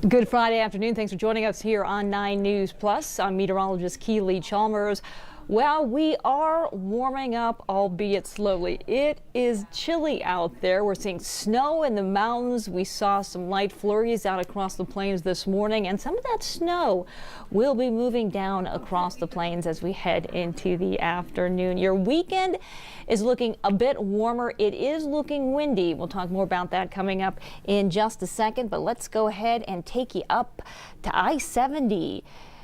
Good Friday afternoon. Thanks for joining us here on 9 News Plus. I'm meteorologist Keely Chalmers. Well, we are warming up, albeit slowly. It is chilly out there. We're seeing snow in the mountains. We saw some light flurries out across the plains this morning, and some of that snow will be moving down across the plains as we head into the afternoon. Your weekend is looking a bit warmer. It is looking windy. We'll talk more about that coming up in just a second, but let's go ahead and take you up to I-70.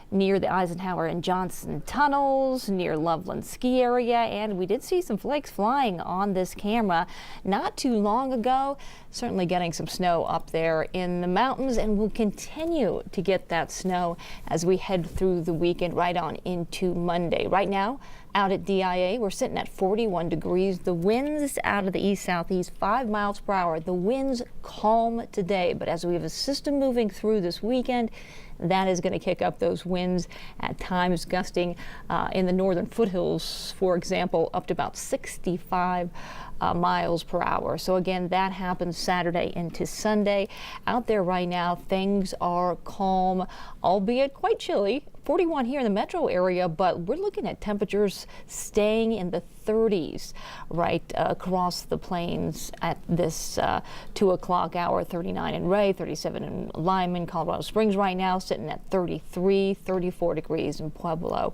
Near the Eisenhower and Johnson tunnels, near Loveland ski area, and we did see some flakes flying on this camera not too long ago. Certainly getting some snow up there in the mountains, and we'll continue to get that snow as we head through the weekend right on into Monday. Right now, out at DIA, we're sitting at 41 degrees. The winds out of the east-southeast, 5 miles per hour. The winds calm today, but as we have a system moving through this weekend, that is going to kick up those winds at times, gusting in the northern foothills, for example, up to about 65 miles per hour. So again, that happens Saturday into Sunday. Out there right now, things are calm, albeit quite chilly. 41 here in the metro area, but we're looking at temperatures staying in the 30s right across the plains at this 2 o'clock hour. 39 in Ray, 37 in Lyman, Colorado Springs right now, sitting at 33, 34 degrees in Pueblo.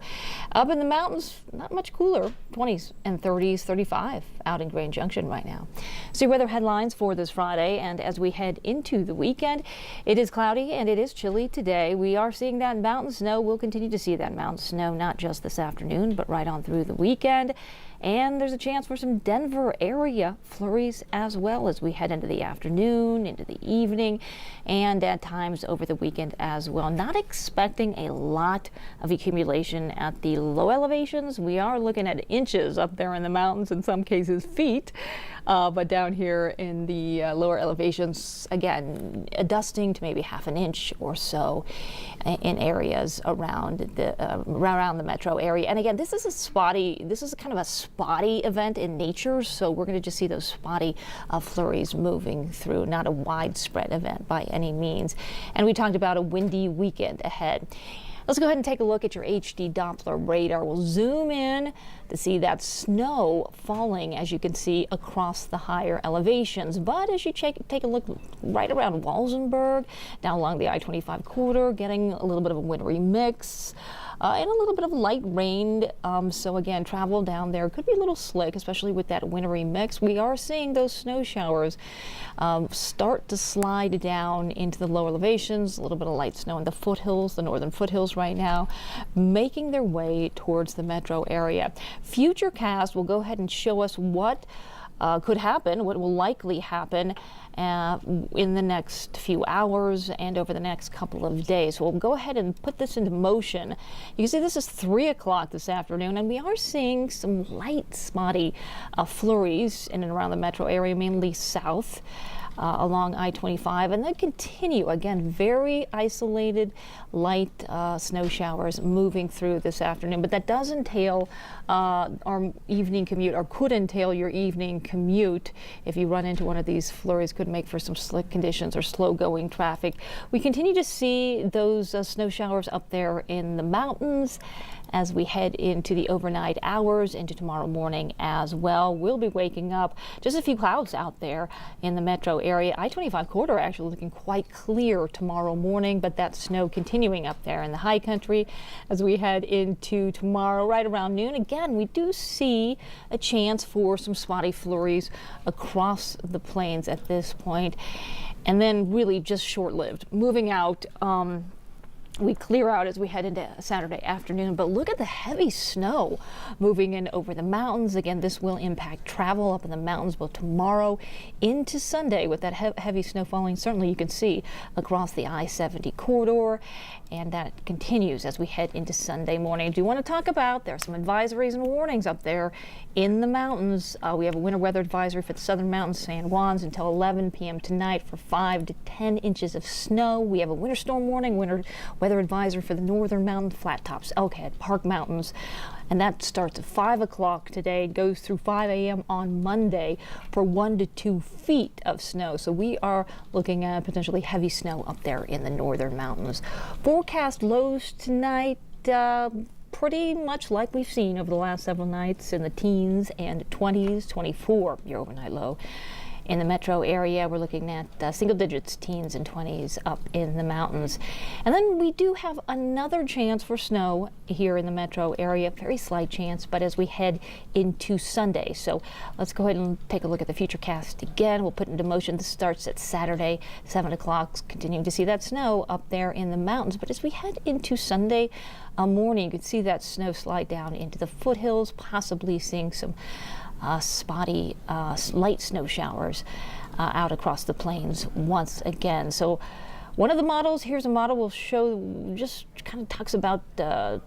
Up in the mountains, not much cooler, 20s and 30s, 35 out in Grand Junction right now. So your weather headlines for this Friday, and as we head into the weekend, it is cloudy and it is chilly today. We are seeing that mountain snow. We'll continue to see that mountain snow not just this afternoon, but right on through the weekend. And there's a chance for some Denver area flurries as well as we head into the afternoon, into the evening, and at times over the weekend as well. Not expecting a lot of accumulation at the low elevations. We are looking at inches up there in the mountains, in some cases feet. But down here in the lower elevations, again, a dusting to maybe half an inch or so in areas around the metro area. And again, this is kind of a spotty event in nature, so we're going to just see those spotty flurries moving through, not a widespread event by any means. And we talked about a windy weekend ahead. Let's go ahead and take a look at your HD Doppler radar. We'll zoom in to see that snow falling, as you can see, across the higher elevations. But as you take a look right around Walsenburg, down along the I-25 corridor, getting a little bit of a wintry mix. And a little bit of light rain. So again, travel down there could be a little slick, especially with that wintry mix. We are seeing those snow showers start to slide down into the lower elevations. A little bit of light snow in the foothills, the northern foothills right now, making their way towards the metro area. Futurecast will go ahead and show us what could happen, what will likely happen in the next few hours and over the next couple of days. So we'll go ahead and put this into motion. You can see this is 3 o'clock this afternoon, and we are seeing some light spotty flurries in and around the metro area, mainly south along I-25, and then continue, again, very isolated light snow showers moving through this afternoon. But that does entail our evening commute, or could entail your evening commute if you run into one of these flurries. Could make for some slick conditions or slow going traffic. We continue to see those snow showers up there in the mountains as we head into the overnight hours into tomorrow morning as well. We'll be waking up just a few clouds out there in the metro area. I-25 corridor actually looking quite clear tomorrow morning, but that snow continuing up there in the high country as we head into tomorrow right around noon. Again, we do see a chance for some spotty flurries across the plains at this point, and then really just short-lived. Moving out, we clear out as we head into Saturday afternoon, but look at the heavy snow moving in over the mountains. Again, this will impact travel up in the mountains both tomorrow into Sunday with that heavy snow falling. Certainly you can see across the I-70 corridor, and that continues as we head into Sunday morning. I do want to talk about, there are some advisories and warnings up there in the mountains. We have a winter weather advisory for the southern mountains, San Juan's, until 11 p.m. tonight for 5 to 10 inches of snow. We have a winter storm warning, winter weather advisory for the northern mountain flat tops, Elkhead, Park Mountains. And that starts at 5 o'clock today, goes through 5 a.m. on Monday for 1 to 2 feet of snow. So we are looking at potentially heavy snow up there in the northern mountains. Forecast lows tonight, pretty much like we've seen over the last several nights in the teens and 20s, 24 your overnight low. In the metro area, we're looking at single digits, teens and 20s up in the mountains. And then we do have another chance for snow here in the metro area, very slight chance, but as we head into Sunday. So let's go ahead and take a look at the futurecast again. We'll put into motion. This starts at Saturday, 7 o'clock, continuing to see that snow up there in the mountains. But as we head into Sunday morning, you can see that snow slide down into the foothills, possibly seeing some spotty light snow showers out across the plains once again. So one of the models, here's a model we'll show, just kind of talks about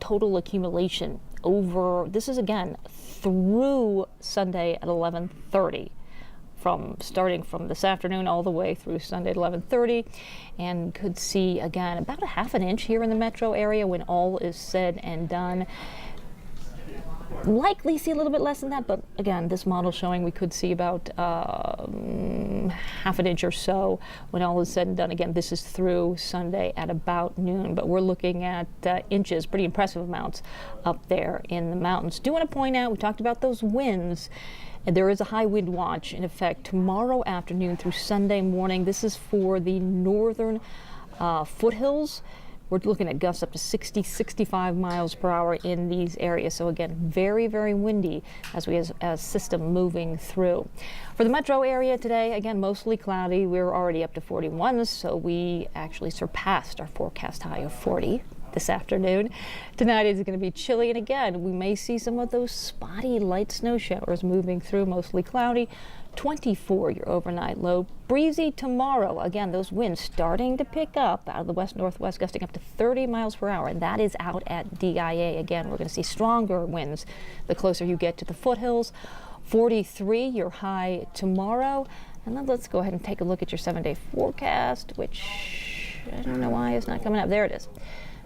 total accumulation over, this is again through Sunday at 11:30. Starting from this afternoon all the way through Sunday at 11:30, and could see again about a half an inch here in the metro area when all is said and done. Likely see a little bit less than that, but again, this model showing we could see about half an inch or so when all is said and done. Again, this is through Sunday at about noon, but we're looking at inches, pretty impressive amounts up there in the mountains. Do want to point out, we talked about those winds, and there is a high wind watch in effect tomorrow afternoon through Sunday morning. This is for the northern foothills. We're looking at gusts up to 60, 65 miles per hour in these areas. So again, very, very windy as we as system moving through. For the metro area today, again, mostly cloudy. We're already up to 41, so we actually surpassed our forecast high of 40 this afternoon. Tonight is going to be chilly, and again, we may see some of those spotty light snow showers moving through, mostly cloudy. 24 your overnight low. Breezy tomorrow. Again, those winds starting to pick up out of the west-northwest, gusting up to 30 miles per hour, and that is out at DIA. Again, we're going to see stronger winds the closer you get to the foothills. 43 your high tomorrow. And then let's go ahead and take a look at your 7-day forecast, which I don't know why it's not coming up. There it is.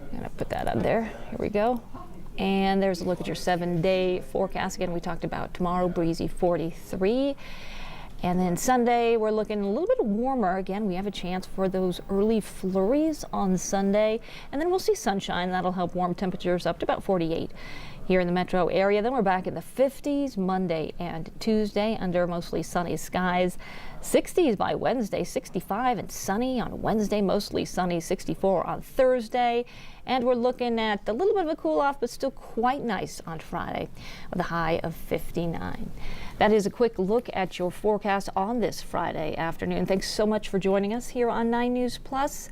I'm going to put that up there. Here we go. And there's a look at your 7-day forecast. Again, we talked about tomorrow, breezy 43. And then Sunday, we're looking a little bit warmer. Again, we have a chance for those early flurries on Sunday. And then we'll see sunshine. That'll help warm temperatures up to about 48 here in the metro area. Then we're back in the 50s Monday and Tuesday under mostly sunny skies. 60s by Wednesday, 65 and sunny on Wednesday, mostly sunny, 64 on Thursday. And we're looking at a little bit of a cool off, but still quite nice on Friday with a high of 59. That is a quick look at your forecast on this Friday afternoon. Thanks so much for joining us here on 9 News Plus.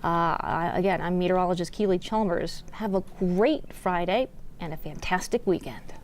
Again, I'm meteorologist Keely Chalmers. Have a great Friday and a fantastic weekend.